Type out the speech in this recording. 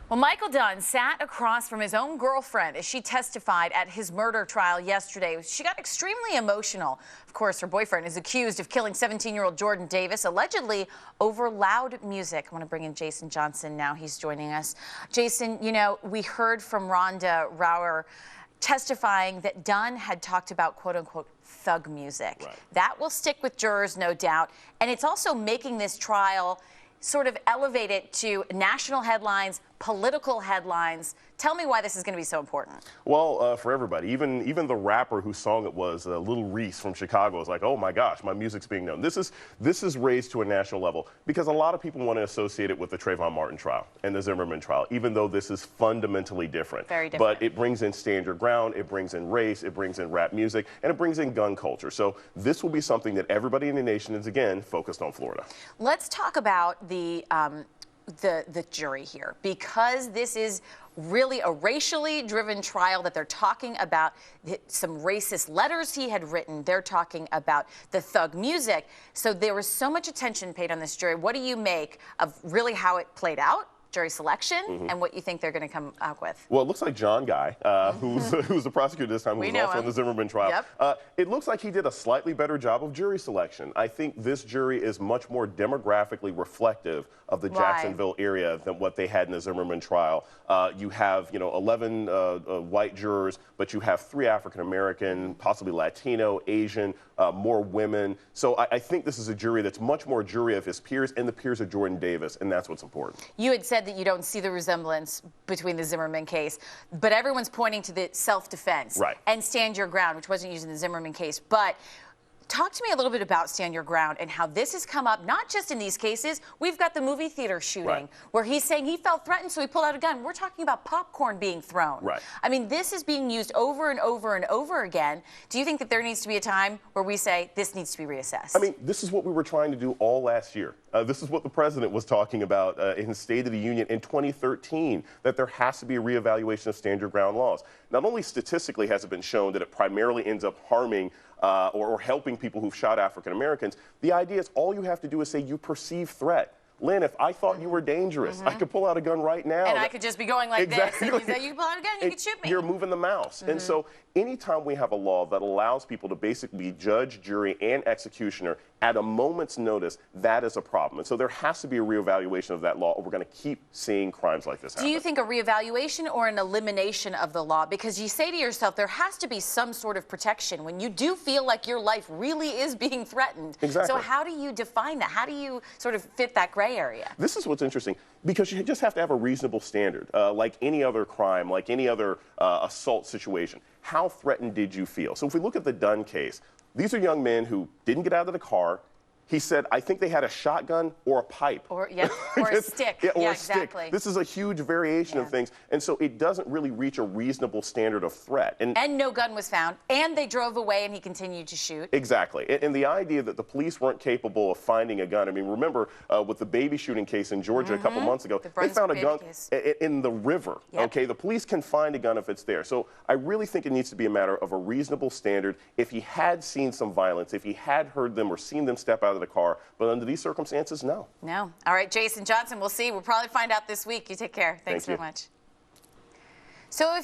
Well, Michael Dunn sat across from his own girlfriend as she testified at his murder trial yesterday. She got extremely emotional. Of course, her boyfriend is accused of killing 17-year-old Jordan Davis, allegedly over loud music. I want to bring in Jason Johnson now. He's joining us. Jason, you know, we heard from Rhonda Rauer testifying that Dunn had talked about quote-unquote thug music. Right. That will stick with jurors, no doubt. And it's also making this trial sort of elevate it to national headlines, political headlines. Tell me why this is going to be so important. Well, for everybody, even the rapper whose song it was, Lil Reese from Chicago, is like, oh my gosh, my music's being known. This is raised to a national level because a lot of people want to associate it with the Trayvon Martin trial and the Zimmerman trial, even though this is fundamentally different. Very different. But it brings in stand your ground, it brings in race, it brings in rap music, and it brings in gun culture. So this will be something that everybody in the nation is, again, focused on Florida. Let's talk about the jury here, because this is really a racially driven trial that they're talking about some racist letters he had written. They're talking about the thug music. So there was so much attention paid on this jury. What do you make of really how it played out? Jury selection, and what you think they're going to come out with? Well, it looks like John Guy, who's the prosecutor this time, who was also in the Zimmerman trial. Yep. It looks like he did a slightly better job of jury selection. I think this jury is much more demographically reflective of the Jacksonville area than what they had in the Zimmerman trial. You have, 11 white jurors, but you have 3 African American, possibly Latino, Asian, more women. So I think this is a jury that's much more a jury of his peers and the peers of Jordan Davis, and that's what's important. You had said that you don't see the resemblance between the Zimmerman case, but everyone's pointing to the self-defense and stand your ground, which wasn't used in the Zimmerman case. But talk to me a little bit about stand your ground and how this has come up, not just in these cases. We've got the movie theater shooting where he's saying he felt threatened, so he pulled out a gun. We're talking about popcorn being thrown. I mean, this is being used over and over and over again. Do you think that there needs to be a time where we say this needs to be reassessed? I mean, this is what we were trying to do all last year. This is what the president was talking about in his State of the Union in 2013, that there has to be a reevaluation of stand your ground laws. Not only statistically has it been shown that it primarily ends up harming or helping people who've shot African Americans, the idea is all you have to do is say you perceive threat. Lynn, if I thought you were dangerous, I could pull out a gun right now. And I could just be going like this. And you say, you can pull out a gun, you can shoot me. You're moving the mouse. And so anytime we have a law that allows people to basically be judge, jury, and executioner at a moment's notice, that is a problem. And so there has to be a reevaluation of that law, or we're going to keep seeing crimes like this happen. Do you think a reevaluation or an elimination of the law? Because you say to yourself, there has to be some sort of protection when you do feel like your life really is being threatened. Exactly. So how do you define that? How do you sort of fit that gray area? This is what's interesting, because you just have to have a reasonable standard, like any other crime, like any other assault situation. How threatened did you feel? So if we look at the Dunn case, these are young men who didn't get out of the car. He said, I think they had a shotgun or a pipe. Or a stick. Or a exactly. stick. This is a huge variation of things. And so it doesn't really reach a reasonable standard of threat. And no gun was found. And they drove away and he continued to shoot. Exactly. And the idea that the police weren't capable of finding a gun. I mean, remember with the baby shooting case in Georgia a couple months ago, they found a gun in the river. Okay, the police can find a gun if it's there. So I really think it needs to be a matter of a reasonable standard. If he had seen some violence, if he had heard them or seen them step out of the car, but under these circumstances, no. No. All right, Jason Johnson, we'll see. We'll probably find out this week. You take care. Thanks so much. So if